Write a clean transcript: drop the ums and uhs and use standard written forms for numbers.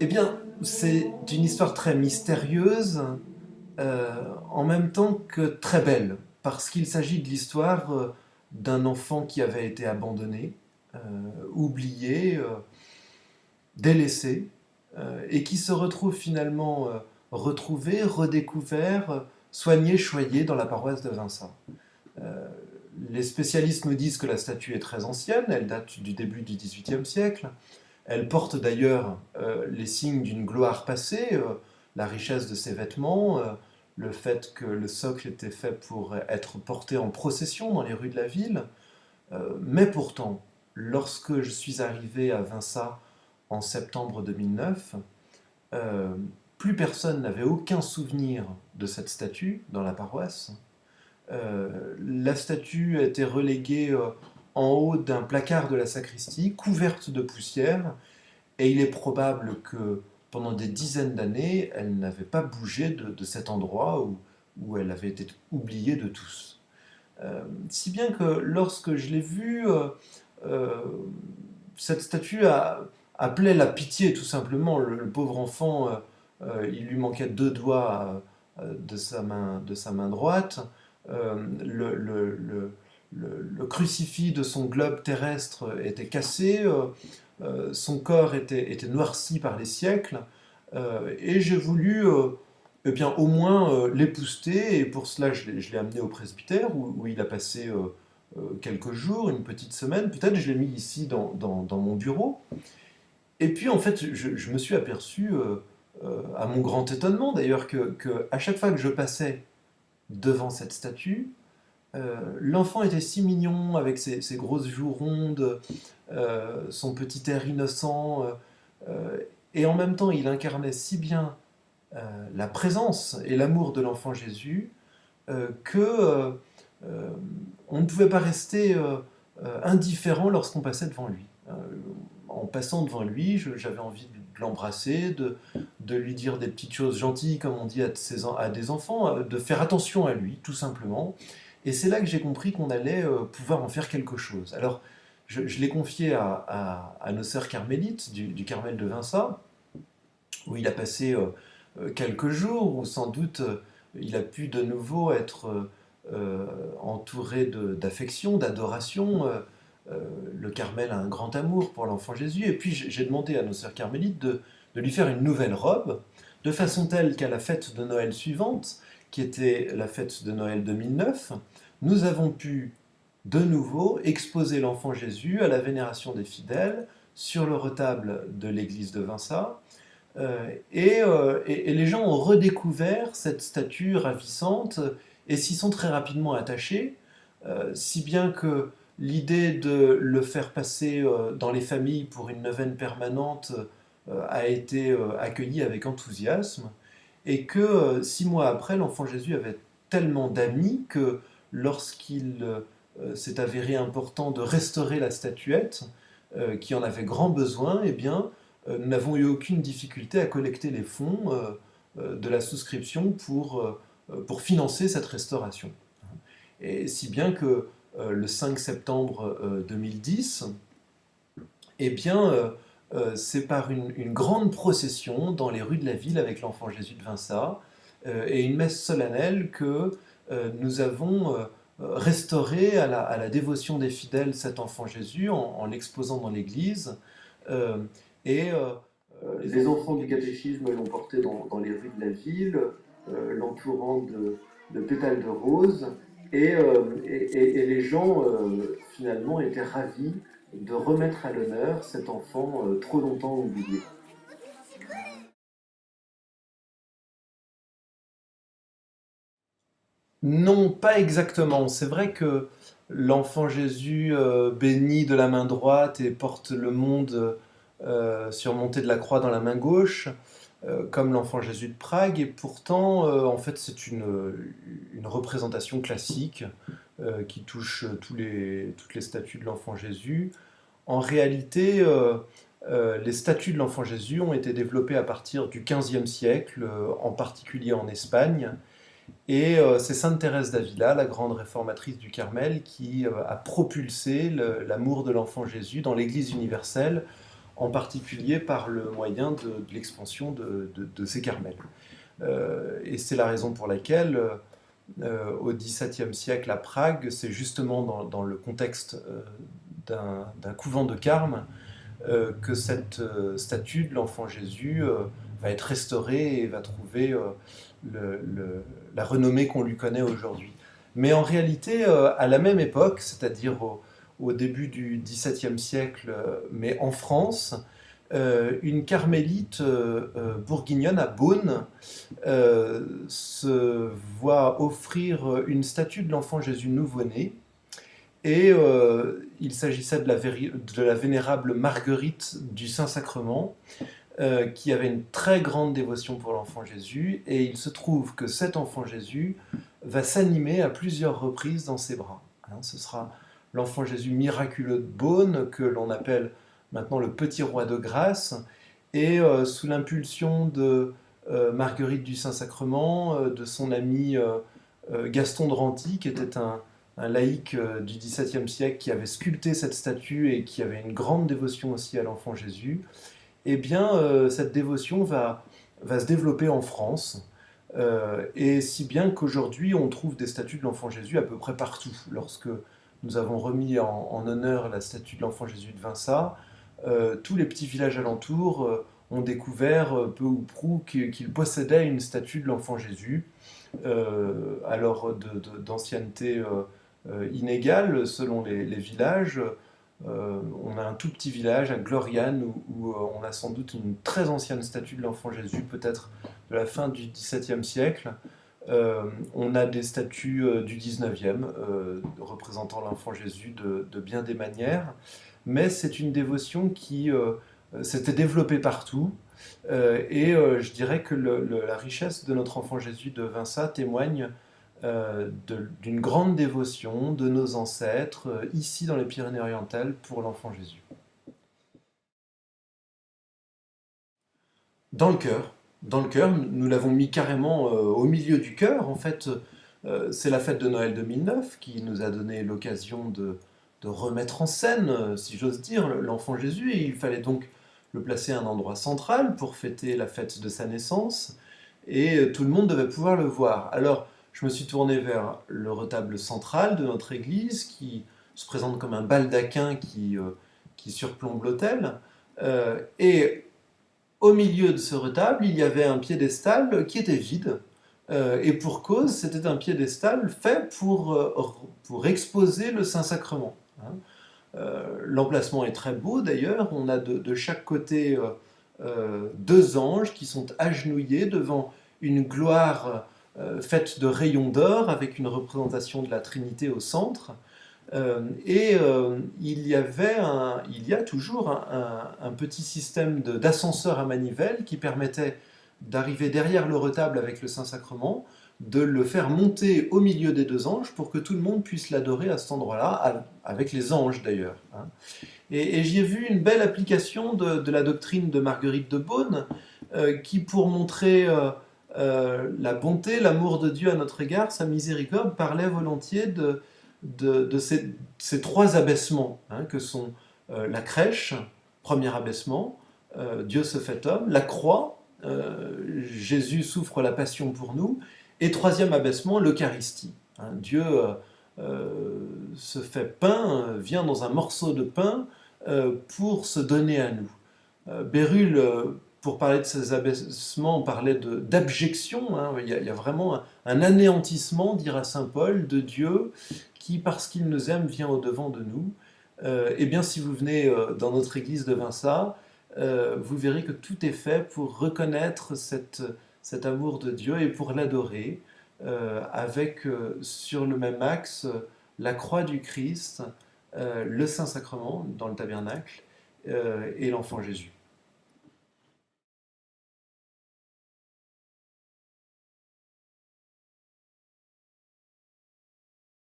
Eh bien, c'est une histoire très mystérieuse, en même temps que très belle, parce qu'il s'agit de l'histoire d'un enfant qui avait été abandonné, oublié, délaissé, et qui se retrouve finalement retrouvé, redécouvert, soigné, choyé dans la paroisse de Vinça. Euh, les spécialistes nous disent que la statue est très ancienne, elle date du début du XVIIIe siècle. Elle porte d'ailleurs les signes d'une gloire passée, la richesse de ses vêtements, le fait que le socle était fait pour être porté en procession dans les rues de la ville. Mais pourtant, lorsque je suis arrivé à Vinça en septembre 2009, euh, plus personne n'avait aucun souvenir de cette statue dans la paroisse. La statue a été reléguée en haut d'un placard de la sacristie, couverte de poussière, et il est probable que pendant des dizaines d'années, elle n'avait pas bougé de cet endroit où elle avait été oubliée de tous. Si bien que lorsque je l'ai vue, euh, cette statue appelait la pitié tout simplement. Le pauvre enfant, il lui manquait deux doigts de sa main droite. Le crucifix de son globe terrestre était cassé. Son corps était noirci par les siècles, et j'ai voulu eh bien, au moins l'épousseter, et pour cela je l'ai amené au presbytère, où il a passé quelques jours, une petite semaine, peut-être je l'ai mis ici dans mon bureau, et puis en fait je me suis aperçu, à mon grand étonnement d'ailleurs, que à chaque fois que je passais devant cette statue, l'enfant était si mignon avec ses grosses joues rondes, son petit air innocent, et en même temps il incarnait si bien la présence et l'amour de l'enfant Jésus que on ne pouvait pas rester indifférent lorsqu'on passait devant lui. En passant devant lui, j'avais envie de l'embrasser, de lui dire des petites choses gentilles, comme on dit à des enfants, de faire attention à lui, tout simplement. Et c'est là que j'ai compris qu'on allait pouvoir en faire quelque chose. Alors, je l'ai confié à nos sœurs carmélites du Carmel de Vinça, où il a passé quelques jours, où sans doute il a pu de nouveau être entouré d'affection, d'adoration. Le Carmel a un grand amour pour l'enfant Jésus. Et puis j'ai demandé à nos sœurs carmélites de lui faire une nouvelle robe, de façon telle qu'à la fête de Noël suivante, qui était la fête de Noël 2009, nous avons pu de nouveau exposer l'enfant Jésus à la vénération des fidèles sur le retable de l'église de Vinça. Et les gens ont redécouvert cette statue ravissante et s'y sont très rapidement attachés, si bien que l'idée de le faire passer dans les familles pour une neuvaine permanente a été accueillie avec enthousiasme, et que 6 mois après, l'enfant Jésus avait tellement d'amis que lorsqu'il s'est avéré important de restaurer la statuette, qui en avait grand besoin, eh bien, nous n'avons eu aucune difficulté à collecter les fonds de la souscription pour financer cette restauration. Et si bien que le 5 septembre 2010, eh bien, c'est par une grande procession dans les rues de la ville avec l'enfant Jésus de Vinça et une messe solennelle que nous avons restauré à la dévotion des fidèles cet enfant Jésus en l'exposant dans l'église. Euh, et les enfants du catéchisme l'ont porté dans les rues de la ville, l'entourant de pétales de rose, et les gens finalement étaient ravis de remettre à l'honneur cet enfant trop longtemps oublié. Non, pas exactement. C'est vrai que l'enfant Jésus bénit de la main droite et porte le monde surmonté de la croix dans la main gauche, comme l'enfant Jésus de Prague, et pourtant, en fait, c'est une représentation classique qui touche toutes les statues de l'enfant Jésus. En réalité, les statues de l'enfant Jésus ont été développées à partir du XVe siècle, en particulier en Espagne. Et c'est Sainte Thérèse d'Avila, la grande réformatrice du Carmel, qui a propulsé l'amour de l'enfant Jésus dans l'Église universelle, en particulier par le moyen de l'expansion de ces Carmels. Et c'est la raison pour laquelle, au XVIIe siècle à Prague, c'est justement dans le contexte d'un couvent de Carmes que cette statue de l'enfant Jésus va être restaurée et va trouver la renommée qu'on lui connaît aujourd'hui. Mais en réalité, à la même époque, c'est-à-dire au début du XVIIe siècle, mais en France, une carmélite bourguignonne à Beaune se voit offrir une statue de l'enfant Jésus nouveau-né. Et il s'agissait de la vénérable Marguerite du Saint-Sacrement, qui avait une très grande dévotion pour l'enfant Jésus, et il se trouve que cet enfant Jésus va s'animer à plusieurs reprises dans ses bras. Ce sera l'enfant Jésus miraculeux de Beaune, que l'on appelle maintenant le petit roi de grâce, et sous l'impulsion de Marguerite du Saint-Sacrement, de son ami Gaston de Renty, qui était un laïc du XVIIe siècle qui avait sculpté cette statue et qui avait une grande dévotion aussi à l'enfant Jésus, eh bien, cette dévotion va se développer en France, et si bien qu'aujourd'hui, on trouve des statues de l'enfant Jésus à peu près partout. Lorsque nous avons remis en honneur la statue de l'enfant Jésus de Vinça, tous les petits villages alentours ont découvert, peu ou prou, qu'ils possédaient une statue de l'enfant Jésus, alors d'ancienneté inégale selon les villages. On a un tout petit village à Gloriane où on a sans doute une très ancienne statue de l'enfant Jésus, peut-être de la fin du XVIIe siècle. On a des statues du XIXe représentant l'enfant Jésus de bien des manières, mais c'est une dévotion qui s'était développée partout. Et je dirais que la richesse de notre enfant Jésus de Vinça témoigne d'une grande dévotion de nos ancêtres, ici dans les Pyrénées-Orientales, pour l'enfant Jésus. Dans le cœur, nous l'avons mis carrément au milieu du cœur. En fait, c'est la fête de Noël 2009 qui nous a donné l'occasion de remettre en scène, si j'ose dire, l'enfant Jésus. Et il fallait donc le placer à un endroit central pour fêter la fête de sa naissance. Et tout le monde devait pouvoir le voir. Alors, je me suis tourné vers le retable central de notre église, qui se présente comme un baldaquin qui surplombe l'autel. Et au milieu de ce retable, il y avait un piédestal qui était vide. Et pour cause, c'était un piédestal fait pour exposer le Saint-Sacrement. L'emplacement est très beau d'ailleurs. On a de chaque côté deux anges qui sont agenouillés devant une gloire faite de rayons d'or avec une représentation de la Trinité au centre. Il y a toujours un petit système d'ascenseur à manivelle qui permettait d'arriver derrière le retable avec le Saint-Sacrement, de le faire monter au milieu des deux anges pour que tout le monde puisse l'adorer à cet endroit-là, avec les anges d'ailleurs. Et j'y ai vu une belle application de la doctrine de Marguerite de Beaune, qui, pour montrer la bonté, l'amour de Dieu à notre égard, sa miséricorde, parlait volontiers de ces trois abaissements, que sont la crèche, premier abaissement, Dieu se fait homme, la croix, Jésus souffre la passion pour nous, et troisième abaissement, l'Eucharistie. Dieu se fait pain, vient dans un morceau de pain pour se donner à nous. Bérulle, pour parler de ces abaissements, parlait d'abjection. Il y a vraiment un anéantissement, dira saint Paul, de Dieu qui, parce qu'il nous aime, vient au-devant de nous. Eh bien, si vous venez dans notre église de Vinça, vous verrez que tout est fait pour reconnaître cet amour de Dieu et pour l'adorer, avec sur le même axe la croix du Christ, le Saint-Sacrement dans le tabernacle et l'enfant Jésus.